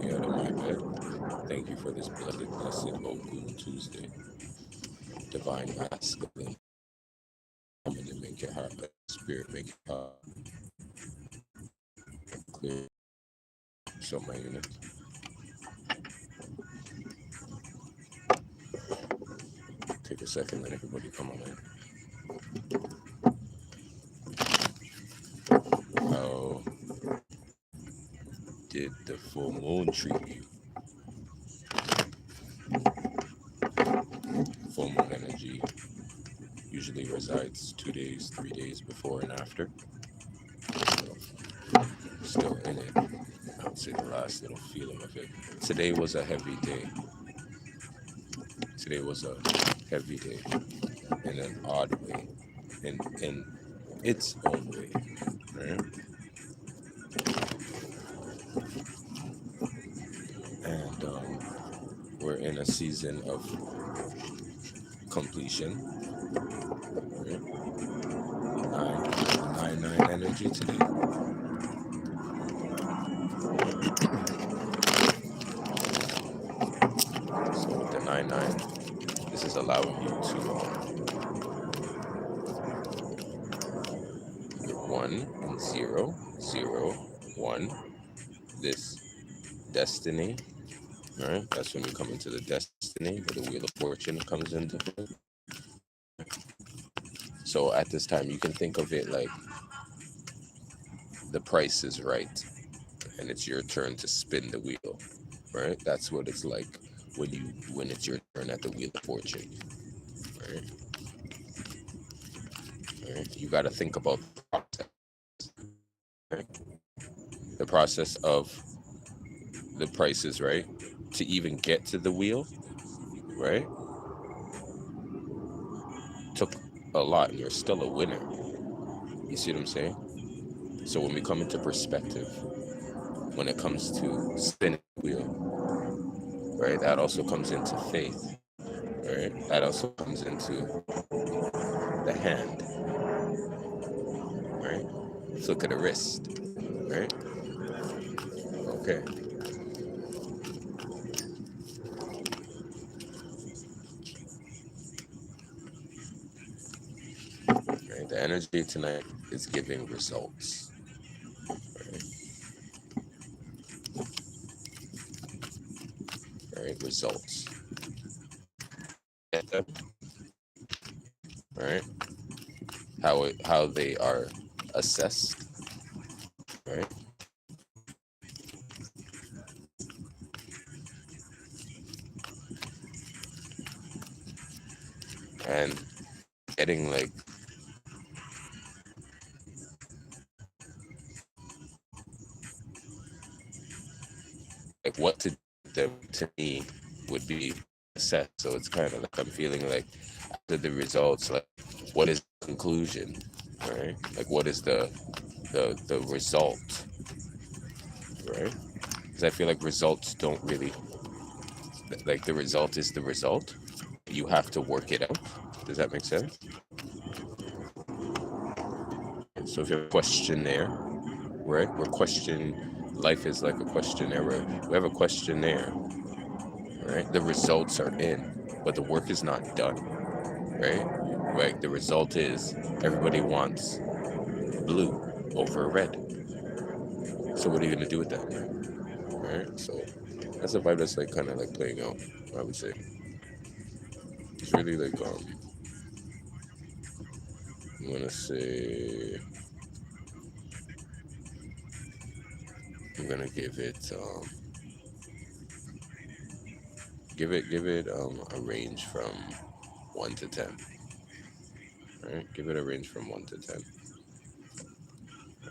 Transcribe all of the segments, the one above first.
me out of my bed. Thank you for this blessed Ogun Tuesday. Divine masculine, feminine, make your heart, let spirit make your heart clear. So my unit. Take a second, let everybody come on in. How did the full moon treat you? Full moon energy usually resides 2 days, 3 days before and after. So still in it. I would say the last little feeling of it. Today was a heavy day. Today was a heavy day in an odd way, in its own way. Right? And we're in a season of completion. Right? Nine energy today. So with the 9-9, this is allowing you to one and 0, 0, 1. This destiny. All right, that's when we come into the destiny, where the wheel of fortune comes into play. So at this time, you can think of it like the price is right, and it's your turn to spin the wheel. Right, that's what it's like when it's your turn at the wheel of fortune. Right, right? You got to think about the process. Right? The process of the prices, right, to even get to the wheel, right, took a lot, and you're still a winner. You see what I'm saying? So when we come into perspective, when it comes to spinning the wheel, right, that also comes into faith, right? That also comes into the hand, right? Flick of the wrist, right? Okay. Right. The energy tonight is giving results. Right. Right. Results. Get them. Right. How they are assessed. Right. And getting like what to do them to me would be assessed. So it's kind of like I'm feeling like after the results, like what is the conclusion, right? Like what is the result, right? Because I feel like results don't really, like the result is the result. You have to work it out. Does that make sense? So if you have a questionnaire, right? We're question life is like a questionnaire. We have a questionnaire, right? The results are in, but the work is not done, right? Right. The result is everybody wants blue over red. So what are you gonna do with that? Right? So that's a vibe that's like kind of like playing out, I would say. It's really like I'm gonna say I'm gonna give it a range from 1 to 10. Right? Give it a range from 1 to 10.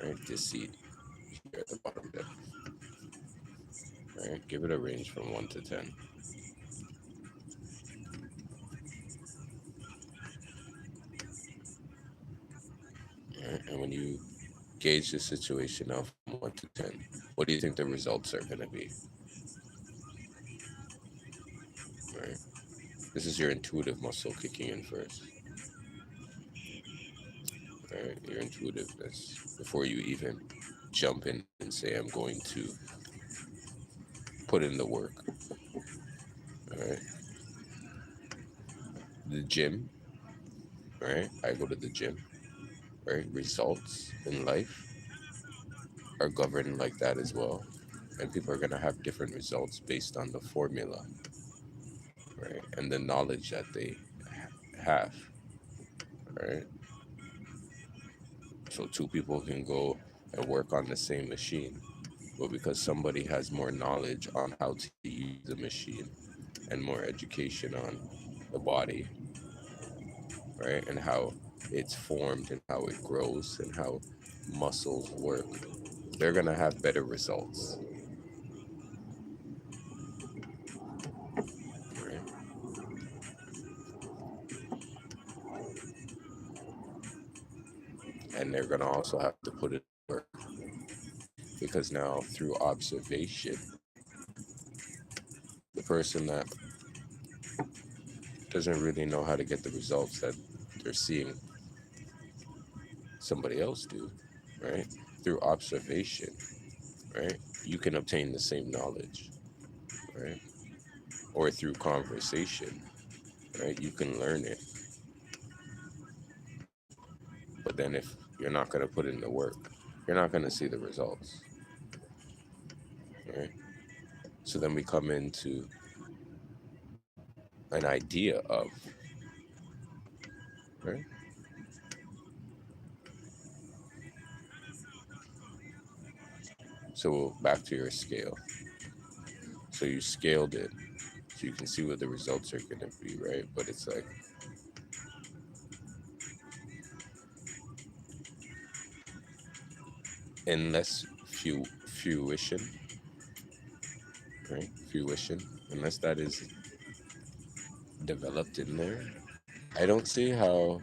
Right? This seed here at the bottom there. Right? Give it a range from 1 to 10. Right? And when you gauge the situation out from 1 to 10, what do you think the results are gonna be? Right? This is your intuitive muscle kicking in first. Right? Your intuitiveness before you even jump in and say, I'm going to put in the work. All right. The gym, right? I go to the gym, right? Results in life are governed like that as well. And people are going to have different results based on the formula, right? And the knowledge that they have, right? So two people can go and work on the same machine, but because somebody has more knowledge on how to use the machine and more education on the body, right? And how it's formed and how it grows and how muscles work, they're going to have better results, right? And they're going to also have to put it to work because now through observation, the person that doesn't really know how to get the results that they're seeing somebody else do, right? Through observation, right? You can obtain the same knowledge, right? Or through conversation, right? You can learn it. But then if you're not going to put in the work, you're not going to see the results, right? So then we come into an idea of, right? So back to your scale. So you scaled it so you can see what the results are going to be, right? But it's like, unless fruition, right? Fruition, unless that is developed in there, I don't see how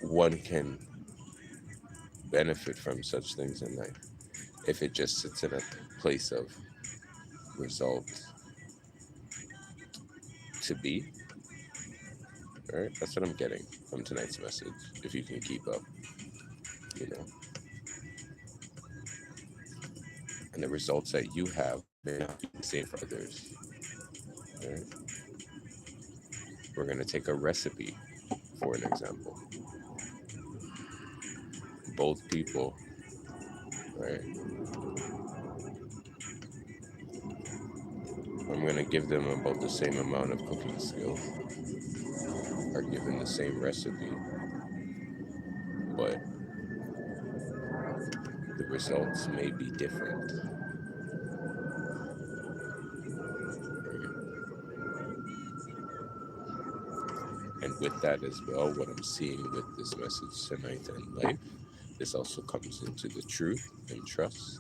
one can benefit from such things in life if it just sits in a place of result to be. All right, that's what I'm getting from tonight's message. If you can keep up, you know, and the results that you have may not be the same for others. All right, we're gonna take a recipe for an example. Both people, right? I'm gonna give them about the same amount of cooking skills, are given the same recipe, but the results may be different. Right? And with that as well, what I'm seeing with this message tonight in life, this also comes into the truth and trust,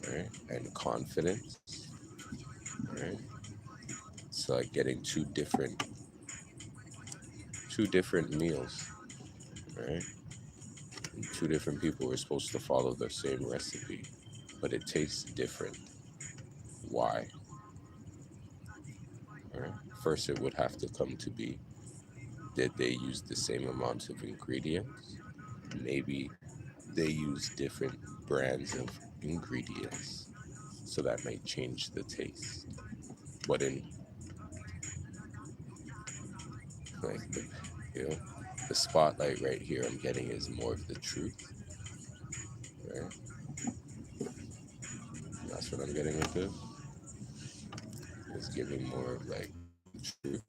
right? And confidence, right? It's like getting two different meals, right? And two different people are supposed to follow the same recipe, but it tastes different. Why? Right? First, it would have to come to be, did they use the same amount of ingredients? Maybe they use different brands of ingredients, so that might change the taste. But in like you know, the spotlight right here I'm getting is more of the truth, right? That's what I'm getting with this. It's giving more of like truth.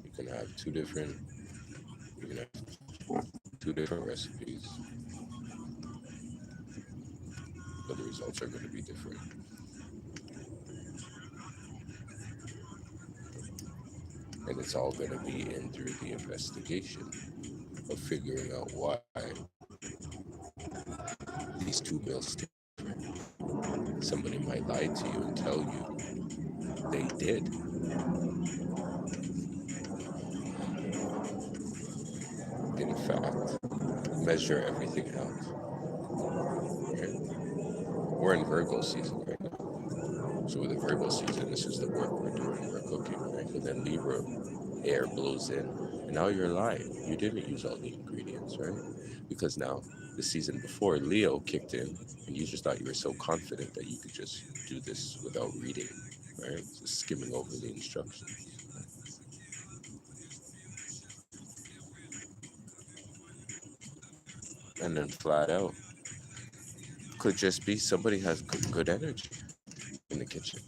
You can have you can have two different recipes, but the results are going to be different. And it's all going to be in through the investigation of figuring out why these two meals taste different. Somebody might lie to you and tell you they did. In fact, measure everything out. Okay? We're in Virgo season right now. So with the Virgo season, this is the work we're doing. We're cooking, right? But then Libra air blows in, and now you're lying. You didn't use all the ingredients, right? Because now, the season before, Leo kicked in, and you just thought you were so confident that you could just do this without reading, right? Just skimming over the instructions. And then flat out, could just be somebody has good energy in the kitchen.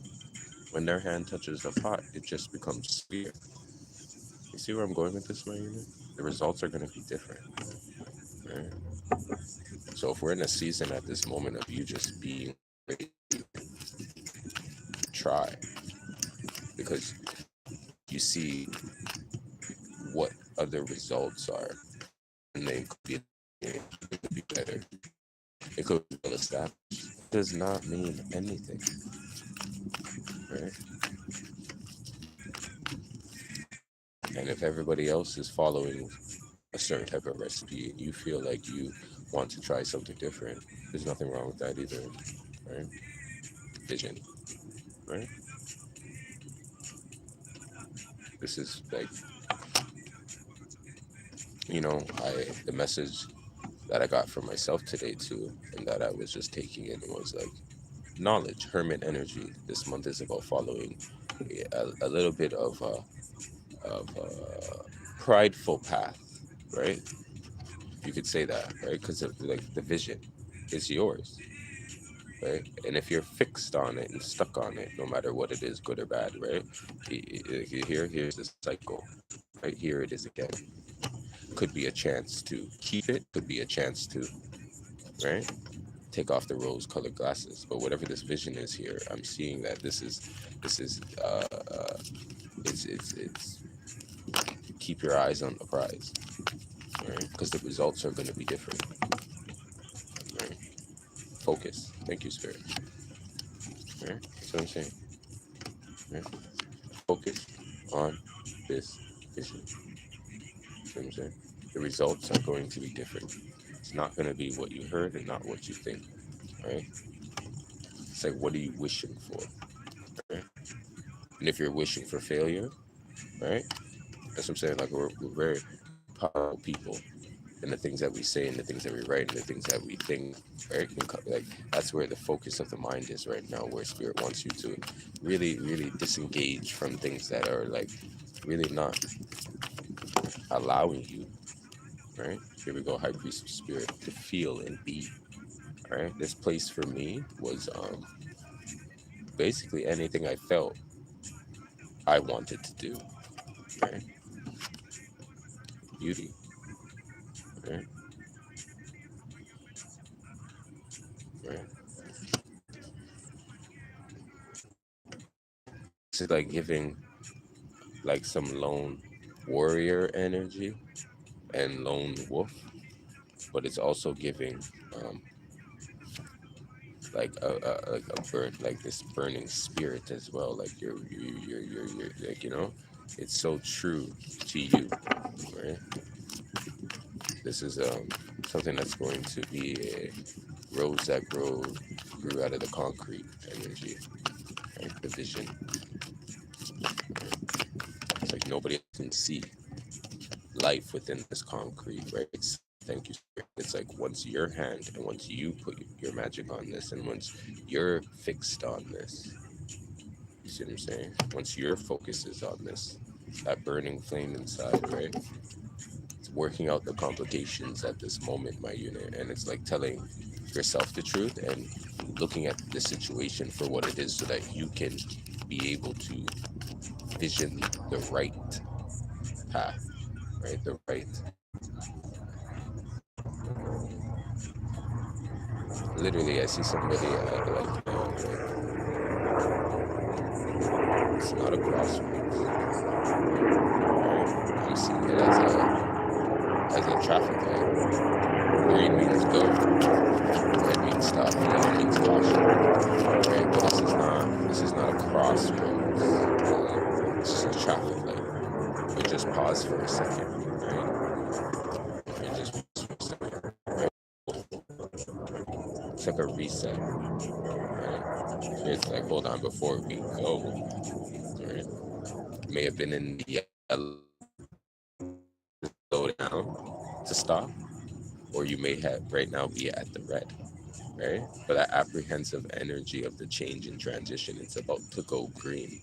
When their hand touches the pot, it just becomes sweeter. You see where I'm going with this, my unit? The results are going to be different, right? So if we're in a season at this moment of you just being ready to try, because you see what other results are, and they could be, it could be better. It could be well established. Does not mean anything, right? And if everybody else is following a certain type of recipe and you feel like you want to try something different, there's nothing wrong with that either, right? Vision, right? This is like, the message that I got from myself today too, and that I was just taking in was like knowledge, hermit energy. This month is about following a little bit of prideful path, right? You could say that, right? Because like the vision is yours, right? And if you're fixed on it and stuck on it, no matter what it is, good or bad, right? Here's the cycle, right? Here it is again. Could be a chance to keep it, could be a chance to, right? Take off the rose-colored glasses. But whatever this vision is here, I'm seeing that it's keep your eyes on the prize, right? Because the results are going to be different, right? Focus. Thank you, Spirit. Right? That's what I'm saying. Right? Focus on this vision. That's what I'm saying. The results are going to be different. It's not going to be what you heard and not what you think, right? It's like, what are you wishing for, right? And if you're wishing for failure, right? That's what I'm saying. Like, we're very powerful people. And the things that we say and the things that we write and the things that we think, right? Like, that's where the focus of the mind is right now, where Spirit wants you to really, really disengage from things that are like really not allowing you, right? Here we go, High Priest of Spirit, to feel and be, right? This place for me was basically anything I felt I wanted to do, right? Beauty, right? Right? It's like giving like some lone warrior energy and lone wolf, but it's also giving um, like a burn, like this burning spirit as well. Like you're like, it's so true to you, right? This is something that's going to be a rose that grew out of the concrete energy, right? The vision. It's like nobody can see life within this concrete, right? Thank you, Spirit. It's like once your hand and once you put your magic on this and once you're fixed on this, you see what I'm saying? Once your focus is on this, that burning flame inside, right? It's working out the complications at this moment, my unit. And it's like telling yourself the truth and looking at the situation for what it is so that you can be able to vision the right path, right? The right. Literally, I see somebody it's not a crossroads, right? I'm seeing it as a traffic light. Green means go, red means stop, yellow means caution, right? But this is not a crossroads. This is a traffic light. We just pause for a second, right? We just pause for a second, right? It's like a reset, right? It's like, hold on, before we go, right? May have been in the yellow, slow down, to stop, or you may have right now be at the red, right? But that apprehensive energy of the change and transition, it's about to go green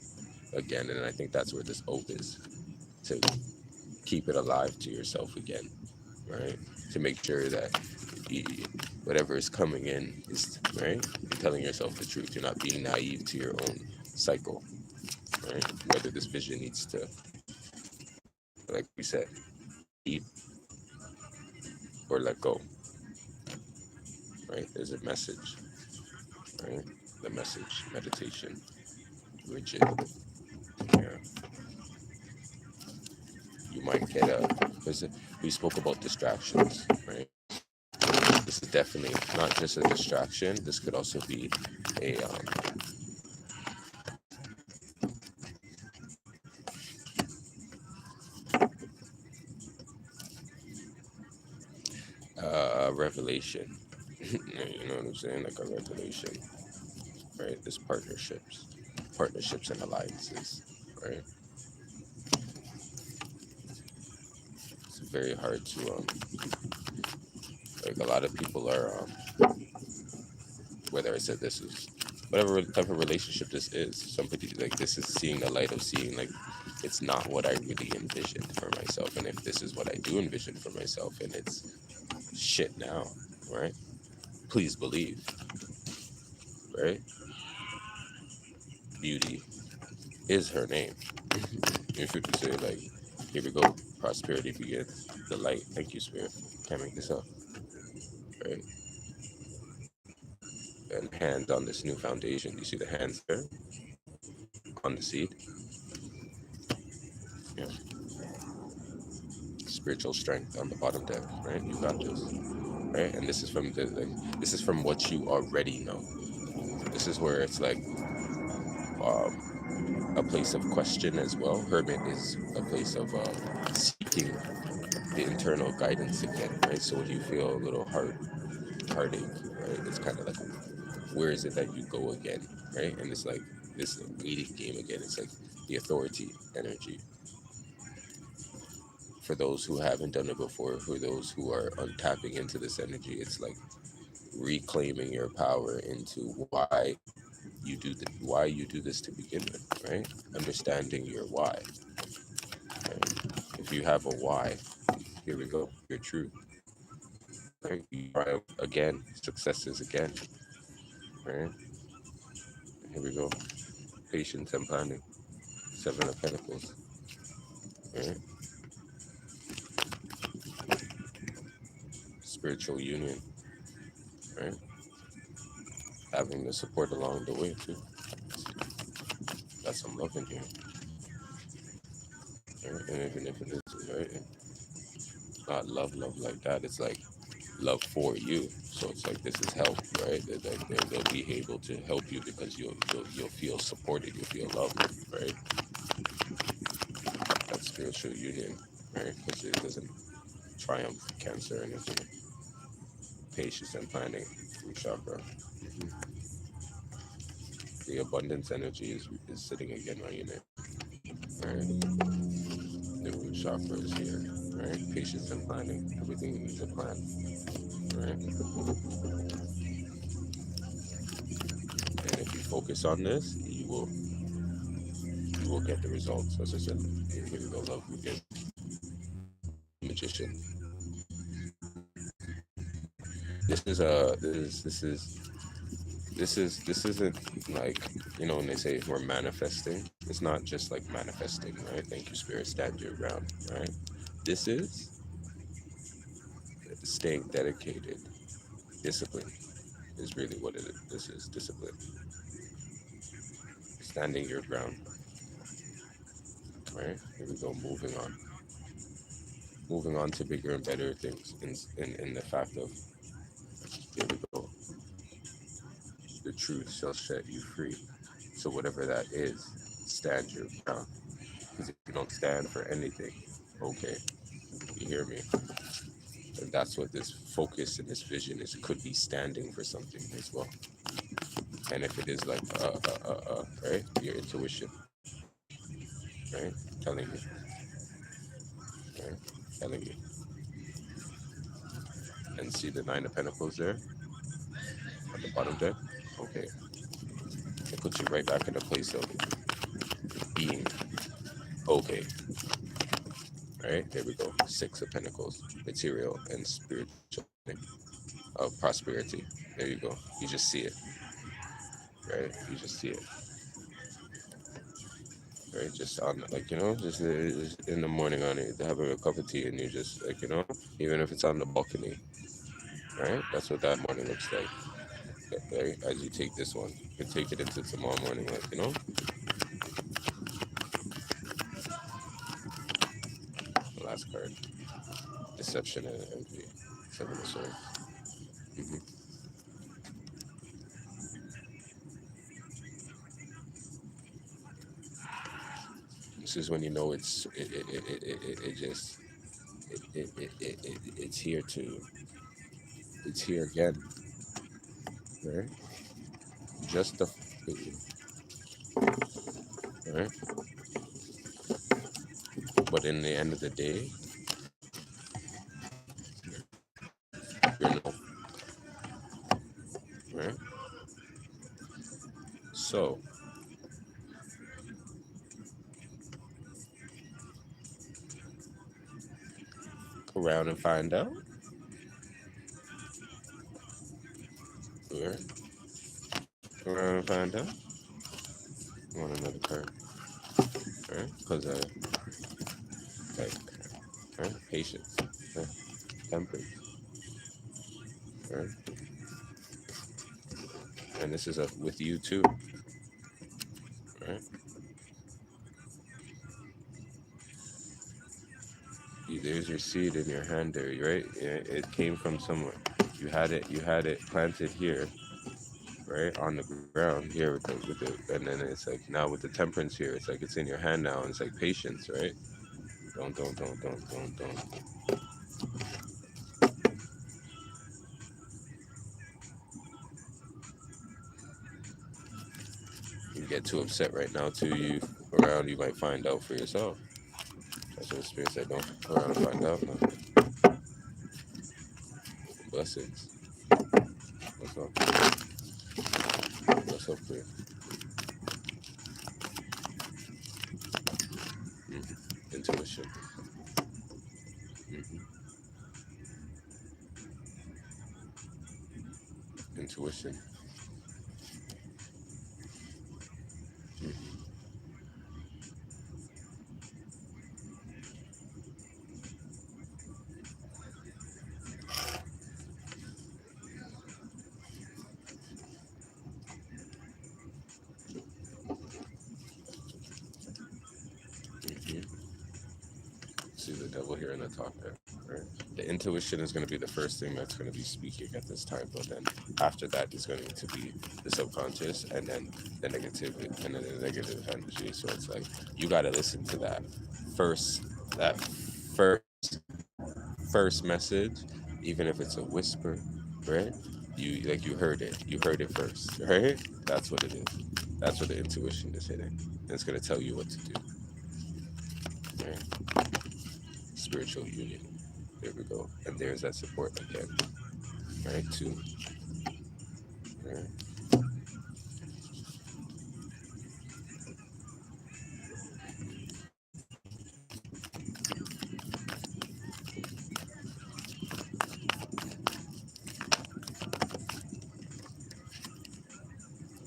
again. And I think that's where this oath is, to keep it alive to yourself again, right? To make sure that you, whatever is coming in is right. You're telling yourself the truth. You're not being naive to your own cycle, right? Whether this vision needs to, like we said, eat or let go, right? There's a message, right? The message, meditation, rigid. Yeah, you might get we spoke about distractions, right? This is definitely not just a distraction. This could also be a revelation. You know what I'm saying? Like a revelation, right? There's partnerships and alliances, right? It's very hard to like a lot of people are whether I said this is whatever type of relationship this is, somebody like this is seeing the light of seeing like it's not what I really envisioned for myself, and if this is what I do envision for myself and it's shit now, right? Please believe, right? Beauty is her name. If you could say like, here we go, prosperity begins, the light. Thank you, Spirit. Can't make this up, right? And hand on this new foundation. You see the hands there on the seed? Yeah. Spiritual strength on the bottom deck, right? You got this, right? And this is from this is from what you already know. This is where it's like a place of question as well. Hermit is a place of seeking the internal guidance again, right? So when you feel a little heartache, right? It's kind of like, where is it that you go again, right? And it's like this waiting game again. It's like the authority energy. For those who haven't done it before, for those who are untapping into this energy, it's like reclaiming your power into why you do this to begin with, right? Understanding your why. Right? If you have a why, here we go, your truth. Right? You try again, successes again. Right? Here we go. Patience and planning. Seven of Pentacles. Right? Spiritual union. Right? Having the support along the way too. Got some love in here. Right? And even if it is right, not love like that. It's like love for you. So it's like this is help, right? They'll be able to help you because you'll feel supported, you'll feel loved, right? That spiritual union, right? Because it doesn't triumph Cancer energy, patience and planning, root chakra. The abundance energy is sitting again on your neck, right? The root chakra is here, right? Patience and planning, everything needs a plan, right? And if you focus on this, you will get the results. As I said, here we go, love again. Magician. This isn't like, you know, when they say we're manifesting, it's not just like manifesting, right? Thank you, Spirit, stand your ground, right? This is staying dedicated. Discipline is really what it is. This is discipline. Standing your ground, right? Here we go, moving on. Moving on to bigger and better things in the fact of, here we go, the truth shall set you free. So whatever that is, stand your ground. Because if you don't stand for anything, okay, you hear me? And that's what this focus and this vision is. It could be standing for something as well. And if it is like, right, your intuition, right, telling you, right, telling you, And see the Nine of Pentacles there at the bottom deck? Okay. It puts you right back in a place of being okay. Right? There we go. Six of Pentacles, material and spiritual of prosperity. There you go. You just see it. Right? You just see it. Right? Just on, like, just in the morning on it, having a cup of tea, and you just, like, even if it's on the balcony, right? That's what that morning looks like. Right? As you take this one, you can take it into tomorrow morning, like, the last card, deception and envy, Seven of Swords. hmm This is when you know it just it's here to it's here again, right? Just the right, but in the end of the day, you know, right? So go around and find out, right? Go around and find out. I want another card, right? Because like, right? Patience, right? Temperance, right? And this is with you too, right? There's your seed in your hand there, right? It came from somewhere. You had it planted here, right, on the ground here and then it's like now with the temperance here, it's like it's in your hand now, and it's like patience, right? Don't. You get too upset right now too. You might find out for yourself. That's what the spirit said. Don't go around and find out. No. Blessings. What's up? What's up, clear? Intuition. hmm Intuition. hmm hmm See the devil here in the top there, right? The intuition is going to be the first thing that's going to be speaking at this time, but then after that is going to be the subconscious, and then the negative and then the negative energy. So it's like you got to listen to first, that first first message, even if it's a whisper, right? You heard it. You heard it first, right? That's what it is. That's what the intuition is hitting. And it's going to tell you what to do, right? Spiritual union. There we go. And there's that support again, right? Two, right?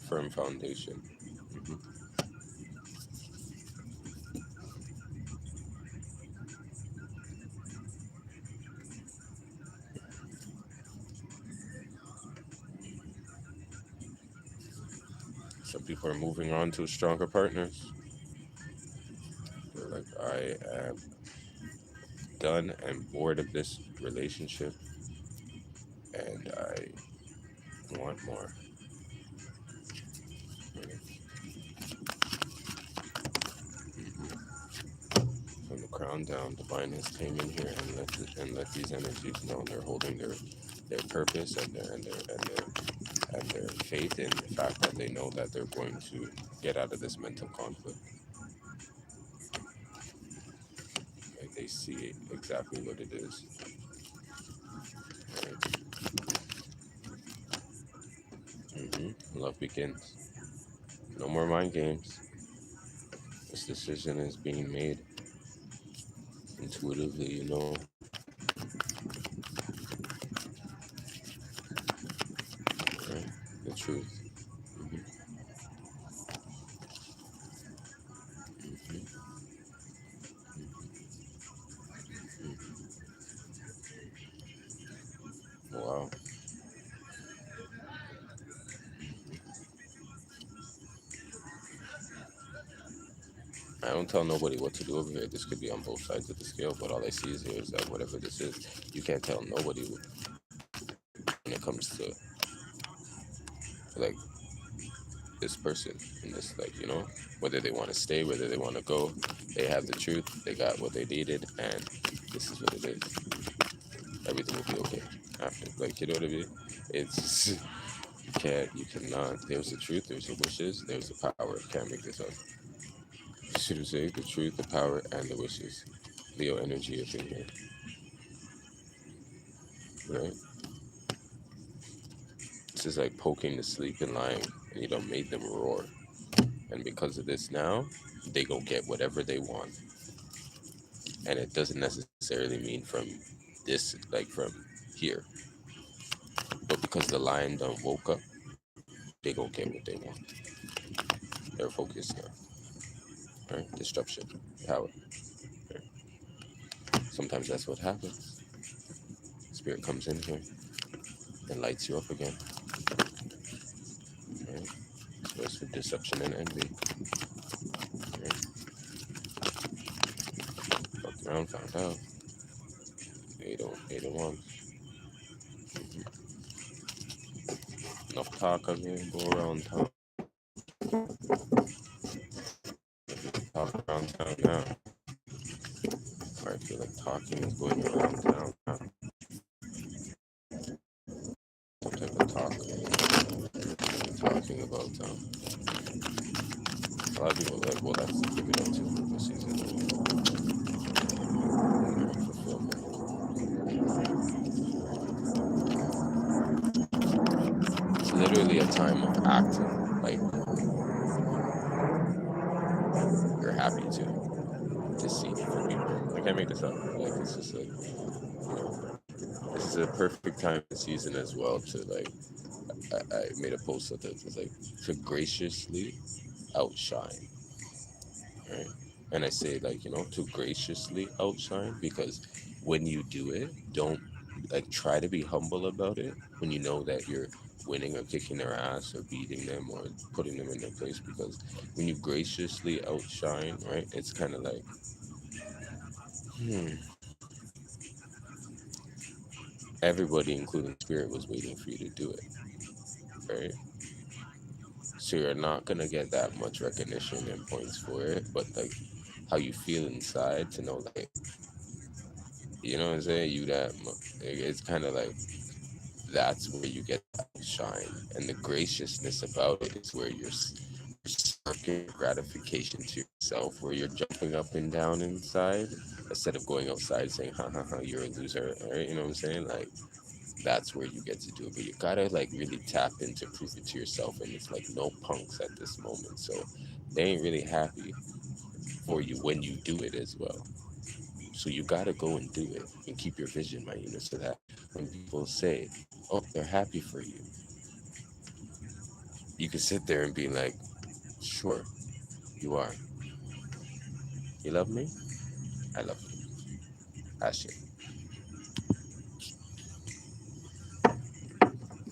Firm foundation. hmm Some people are moving on to stronger partners. They're like, I am done and bored of this relationship, and I want more. Right? Mhm. From the crown down, divineness came in here and let these energies know they're holding their purpose and their faith in the fact that they know that they're going to get out of this mental conflict. Like they see exactly what it is. Right? love begins. No more mind games. This decision is being made intuitively, right? The truth. Hmm. Hmm. Hmm. Wow. I don't tell nobody what to do over here. This could be on both sides of the scale, but all I see is here is that whatever this is, you can't tell nobody when it comes to like this person and this, like, whether they want to stay, whether they want to go. They have the truth. They got what they needed, and this is what it is. Everything will be okay after. Like, you know what I mean? It's you cannot. There's the truth. There's the wishes. There's the power. Can't make this up. You see what I'm saying? The truth, the power, and the wishes. Leo energy is in here, right? This is like poking the sleeping lion, and you don't make them roar. And because of this now, they go get whatever they want. And it doesn't necessarily mean from this, like from here. But because the lion done woke up, they go get what they want. They're focused now, right? Disruption, power. Right? Sometimes that's what happens. Spirit comes in here and lights you up again, right? So it's for deception and envy. Right? Fucked around, found out. 801. Enough talk of it, go around town. Talk around town now. Or I feel like talking is going around town now. Some type of talk. Talking about a lot of people are like, well, that's giving up to the season. It's literally a time of acting like you're happy to see different people. I can't make this up. Like, it's just like, this is a perfect time and season as well to like. I made a post that it's like to graciously outshine, right? And I say, like, to graciously outshine, because when you do it, don't like try to be humble about it when you know that you're winning or kicking their ass or beating them or putting them in their place. Because when you graciously outshine, right, it's kind of like, hmm, everybody, including spirit, was waiting for you to do it, right? So you're not gonna get that much recognition and points for it, but like how you feel inside to know, like, you know what I'm saying? It's kind of like that's where you get that shine, and the graciousness about it is where you're sparking gratification to yourself, where you're jumping up and down inside instead of going outside saying, "Ha ha ha, you're a loser," right? You know what I'm saying? Like, that's where you get to do it, but you gotta like really tap into prove it to yourself, and it's like no punks at this moment, so they ain't really happy for you when you do it as well. So you gotta go and do it and keep your vision, my unit, so that when people say, "Oh, they're happy for you," you can sit there and be like, "Sure, you are. You love me? I love you. That's it."